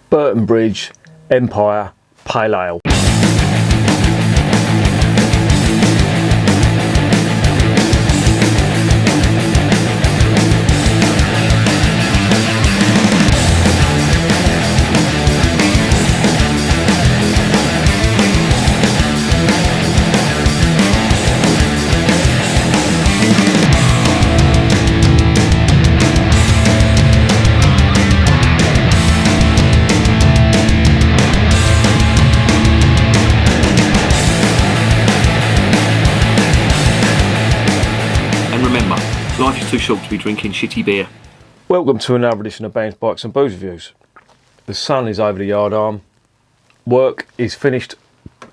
Burtonbridge Empire Pale Ale. Life is too short to be drinking shitty beer. Welcome to another edition of Bands, Bikes and Booze Reviews. The sun is over the yard arm. Work is finished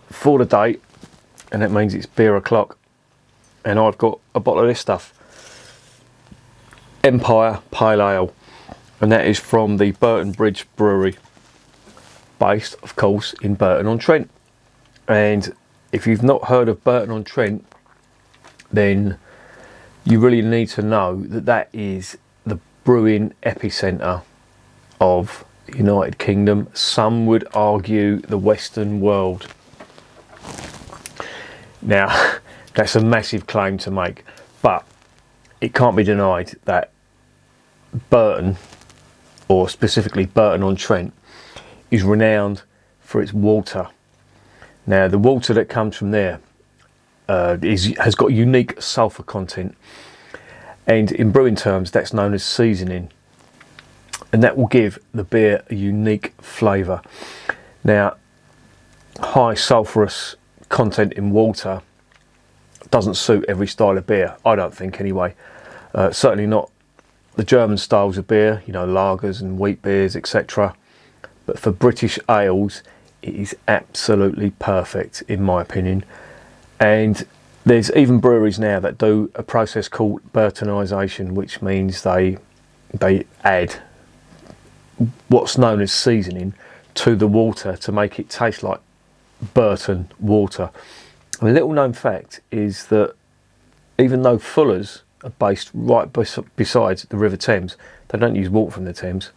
for the day, and that means it's beer o'clock. And I've got a bottle of this stuff. Empire Pale Ale. And that is from the Burtonbridge Brewery. Based, of course, in Burton-on-Trent. And if you've not heard of Burton-on-Trent, then you really need to know that that is the brewing epicentre of the United Kingdom. Some would argue the Western world. Now, that's a massive claim to make, but it can't be denied that Burton, or specifically Burton-on-Trent, is renowned for its water. Now, the water that comes from there has got unique sulphur content, and in brewing terms that's known as seasoning, and that will give the beer a unique flavour. Now, high sulphurous content in water doesn't suit every style of beer, I don't think anyway. Certainly not the German styles of beer, you know, lagers and wheat beers, etc. But for British ales it is absolutely perfect in my opinion. And there's even breweries now that do a process called Burtonisation, which means they add what's known as seasoning to the water to make it taste like Burton water. A little known fact is that even though Fuller's are based right beside the River Thames, they don't use water from the Thames.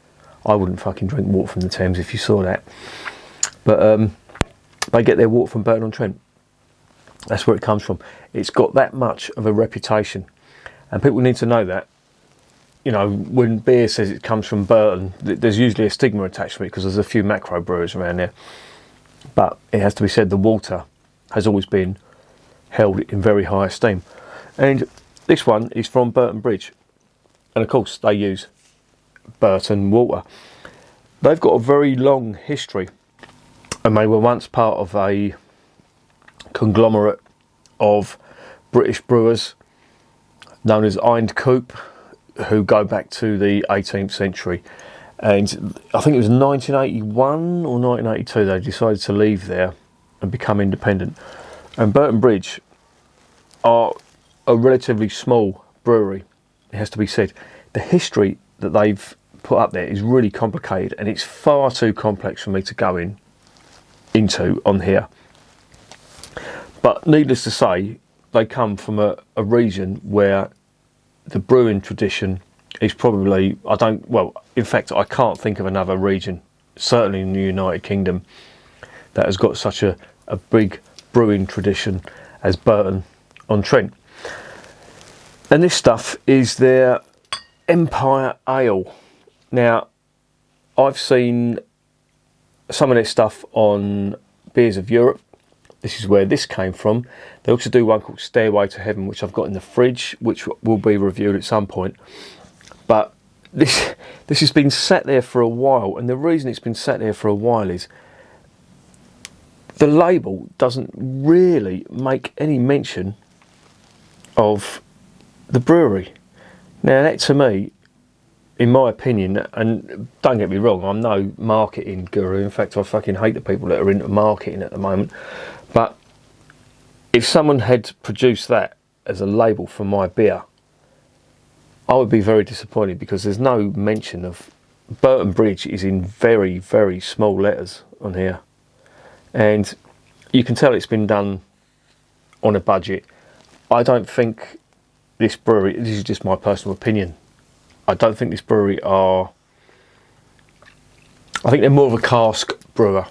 I wouldn't fucking drink water from the Thames if you saw that. But they get their water from Burton-on-Trent. That's where it comes from. It's got that much of a reputation, and people need to know that. You know, when beer says it comes from Burton, there's usually a stigma attached to it because there's a few macro brewers around there. But it has to be said, the water has always been held in very high esteem. And this one is from Burtonbridge, and of course they use Burton water. They've got a very long history, and they were once part of a conglomerate of British brewers known as Coop, who go back to the 18th century, and I think it was 1981 or 1982 they decided to leave there and become independent. And Burtonbridge are a relatively small brewery, it has to be said. The history that they've put up there is really complicated, and it's far too complex for me to go into on here. But needless to say, they come from a region where the brewing tradition is probably, in fact, I can't think of another region, certainly in the United Kingdom, that has got such a big brewing tradition as Burton-on-Trent. And this stuff is their Empire Ale. Now, I've seen some of their stuff on Beers of Europe. This is where this came from. They also do one called Stairway to Heaven, which I've got in the fridge, which will be reviewed at some point. But this has been sat there for a while, and the reason it's been sat there for a while is the label doesn't really make any mention of the brewery. Now that, to me, in my opinion, and don't get me wrong, I'm no marketing guru. In fact, I fucking hate the people that are into marketing at the moment. But if someone had produced that as a label for my beer, I would be very disappointed, because there's no mention of Burtonbridge. Is in very, very small letters on here. And you can tell it's been done on a budget. I don't think this brewery, this is just my personal opinion, I don't think this brewery are I think they're more of a cask brewer,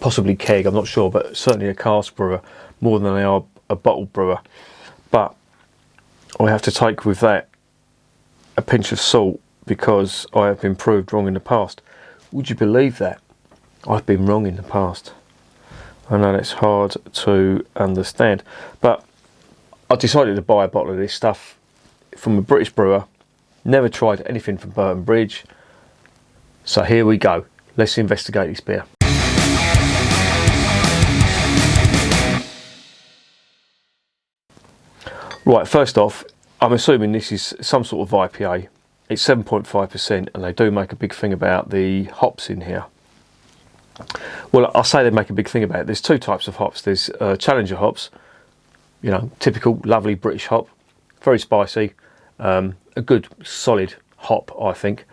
possibly keg, I'm not sure, but certainly a cask brewer more than they are a bottle brewer. But I have to take with that a pinch of salt, because I have been proved wrong in the past. Would you believe that? I've been wrong in the past. I know that's hard to understand, but I decided to buy a bottle of this stuff from a British brewer. Never tried anything from Burtonbridge. So here we go. Let's investigate this beer. Right, first off, I'm assuming this is some sort of IPA. It's 7.5%, and they do make a big thing about the hops in here. Well, I'll say they make a big thing about it. There's two types of hops. There's Challenger hops, you know, typical lovely British hop, very spicy, a good solid hop, I think.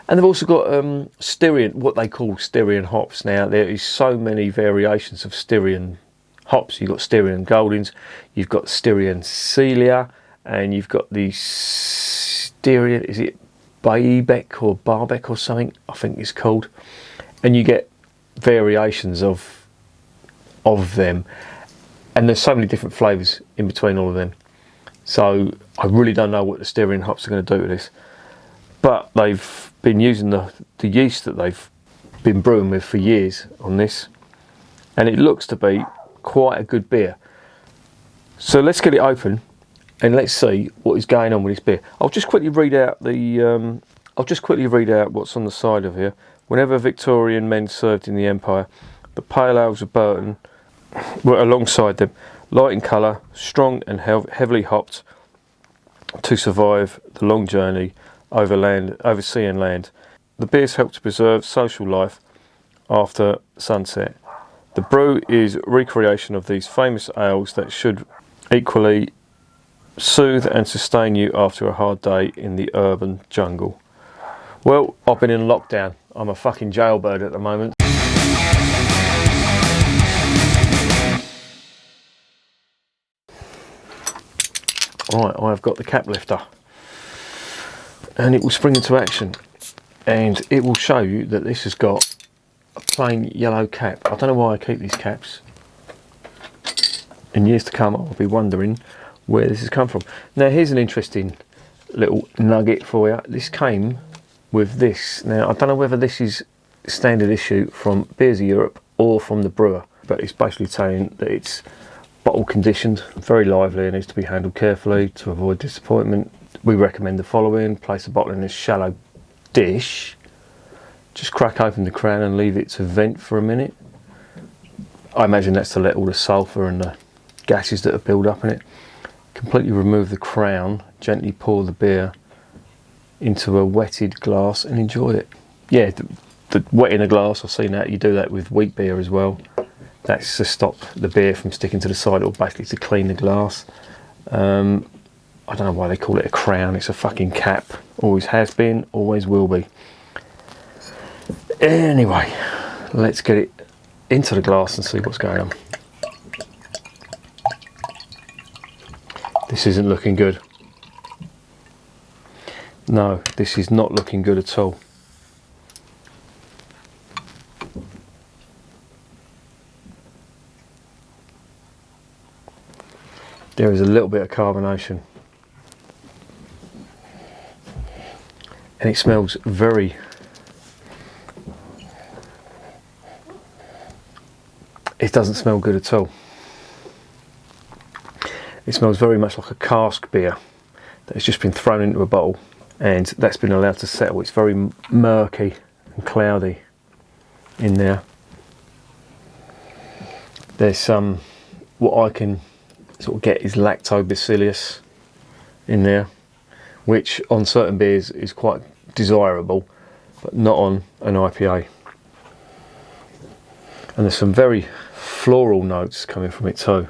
And they've also got Styrian, what they call Styrian hops. Now, there is so many variations of Styrian hops. You've got Styrian Goldings, you've got Styrian Celia, and you've got the Styrian, is it Baybec or Barbec or something, I think it's called. And you get variations of them, and there's so many different flavours in between all of them. So I really don't know what the Styrian hops are going to do with this. But they've been using the yeast that they've been brewing with for years on this, and it looks to be quite a good beer. So let's get it open and let's see what is going on with this beer. I'll just quickly read out what's on the side of here. Whenever Victorian men served in the Empire, the pale ales of Burton were alongside them, light in colour, strong and heavily hopped to survive the long journey over sea and land. The beers help to preserve social life after sunset. The brew is recreation of these famous ales that should equally soothe and sustain you after a hard day in the urban jungle. Well, I've been in lockdown. I'm a fucking jailbird at the moment. Right, I've got the cap lifter, and it will spring into action, and it will show you that this has got a plain yellow cap. I don't know why I keep these caps. In years to come, I'll be wondering where this has come from. Now, here's an interesting little nugget for you. This came with this. Now, I don't know whether this is standard issue from Beers of Europe or from the brewer, but it's basically saying that it's bottle conditioned, very lively, and needs to be handled carefully to avoid disappointment. We recommend the following: place the bottle in a shallow dish, just crack open the crown and leave it to vent for a minute. I imagine that's to let all the sulphur and the gases that have built up in it. Completely remove the crown, gently pour the beer into a wetted glass and enjoy it. Yeah, the wet in a glass, I've seen that. You do that with wheat beer as well. That's to stop the beer from sticking to the side, or basically to clean the glass. I don't know why they call it a crown. It's a fucking cap. Always has been, always will be. Anyway, let's get it into the glass and see what's going on. This isn't looking good. No, this is not looking good at all. There is a little bit of carbonation, and it smells very, it doesn't smell good at all. It smells very much like a cask beer that has just been thrown into a bottle and that's been allowed to settle. It's very murky and cloudy in there. There's some, what I can sort of get is lactobacillus in there, which on certain beers is quite desirable, but not on an IPA. And there's some very floral notes coming from it too.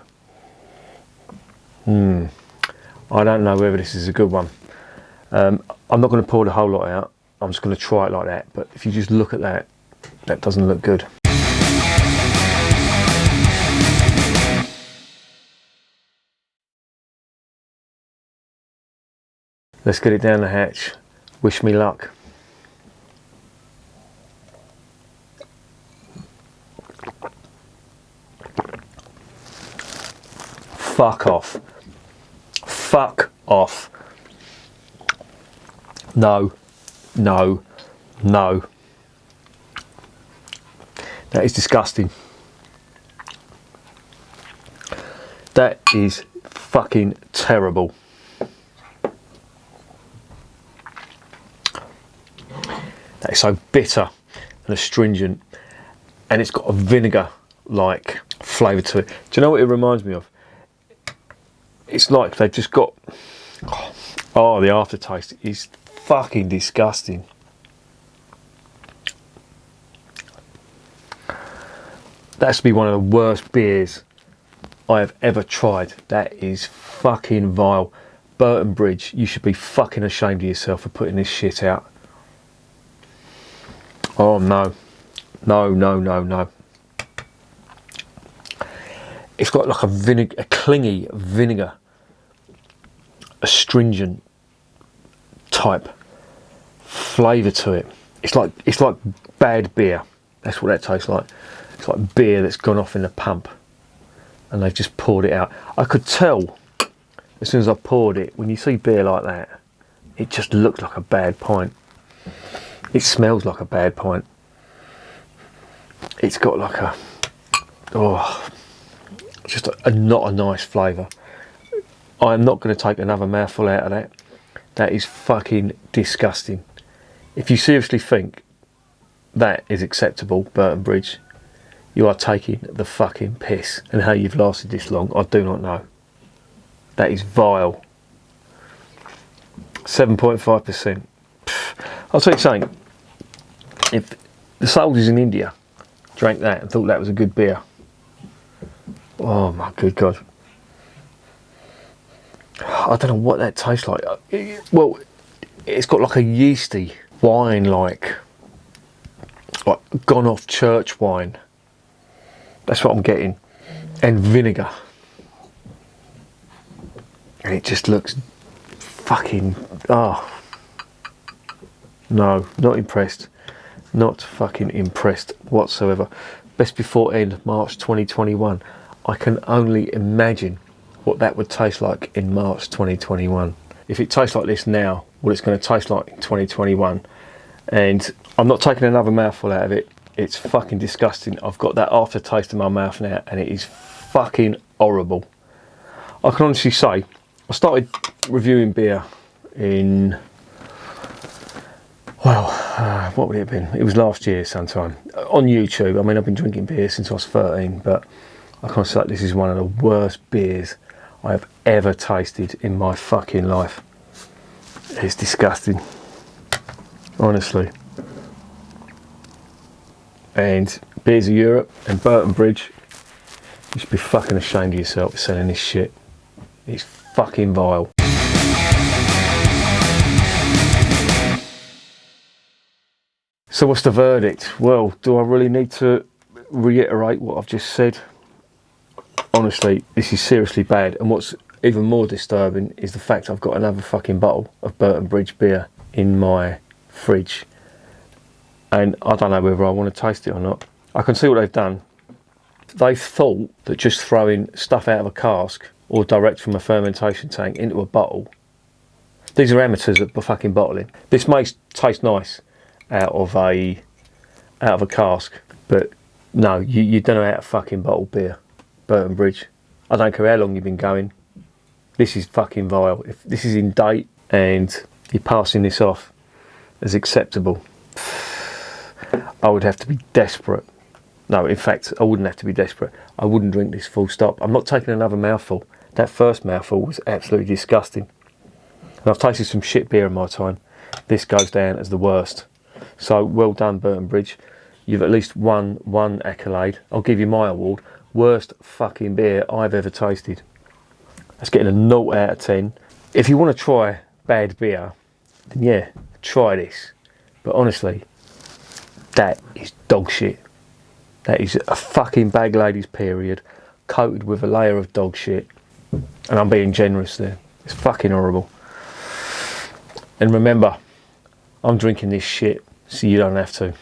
I don't know whether this is a good one. I'm not going to pour the whole lot out. I'm just going to try it like that. But if you just look at that, that doesn't look good. Let's get it down the hatch. Wish me luck. fuck off. Fuck off. No, no, no. That is disgusting. That is fucking terrible. That is so bitter and astringent, and it's got a vinegar-like flavour to it. Do you know what it reminds me of? It's like they've just got... Oh, the aftertaste is fucking disgusting. That's to be one of the worst beers I have ever tried. That is fucking vile. Burtonbridge, you should be fucking ashamed of yourself for putting this shit out. Oh no. No, no, no, no. It's got like a clingy vinegar, astringent type flavour to it. It's like bad beer. That's what that tastes like. It's like beer that's gone off in a pump and they've just poured it out. I could tell as soon as I poured it, when you see beer like that, it just looks like a bad pint. It smells like a bad pint. It's got like a, just not a nice flavour. I'm not going to take another mouthful out of that. That is fucking disgusting. If you seriously think that is acceptable, Burtonbridge, you are taking the fucking piss. And how you've lasted this long, I do not know. That is vile. 7.5%. I'll tell you something. If the soldiers in India drank that and thought that was a good beer, oh my good God. I don't know what that tastes like. Well, it's got like a yeasty wine, like gone off church wine. That's what I'm getting. And vinegar. And it just looks fucking, no, not impressed. Not fucking impressed whatsoever. Best before end, March 2021. I can only imagine what that would taste like in March 2021. If it tastes like this now, what it's going to taste like in 2021. And I'm not taking another mouthful out of it. It's fucking disgusting. I've got that aftertaste in my mouth now and it is fucking horrible. I can honestly say, I started reviewing beer in, well, what would it have been? It was last year sometime. On YouTube. I mean, I've been drinking beer since I was 13, but I can't say this is one of the worst beers I have ever tasted in my fucking life. It's disgusting. Honestly. And Beers of Europe and Burtonbridge, you should be fucking ashamed of yourself for selling this shit. It's fucking vile. So what's the verdict? Well, do I really need to reiterate what I've just said? Honestly, this is seriously bad. And what's even more disturbing is the fact I've got another fucking bottle of Burtonbridge beer in my fridge. And I don't know whether I want to taste it or not. I can see what they've done. They've thought that just throwing stuff out of a cask or direct from a fermentation tank into a bottle, these are amateurs at fucking bottling. This may taste nice out of a cask, but no, you don't know how to fucking bottle beer, Burtonbridge. I don't care how long you've been going. This is fucking vile. If this is in date and you're passing this off as acceptable, I would have to be desperate. No, in fact, I wouldn't have to be desperate. I wouldn't drink this full stop. I'm not taking another mouthful. That first mouthful was absolutely disgusting. And I've tasted some shit beer in my time. This goes down as the worst. So, well done, Burtonbridge. You've at least won one accolade. I'll give you my award. Worst fucking beer I've ever tasted. That's getting a 0 out of 10. If you want to try bad beer, then yeah, try this. But honestly, that is dog shit. That is a fucking bag ladies period, coated with a layer of dog shit. And I'm being generous there. It's fucking horrible. And remember, I'm drinking this shit so you don't have to.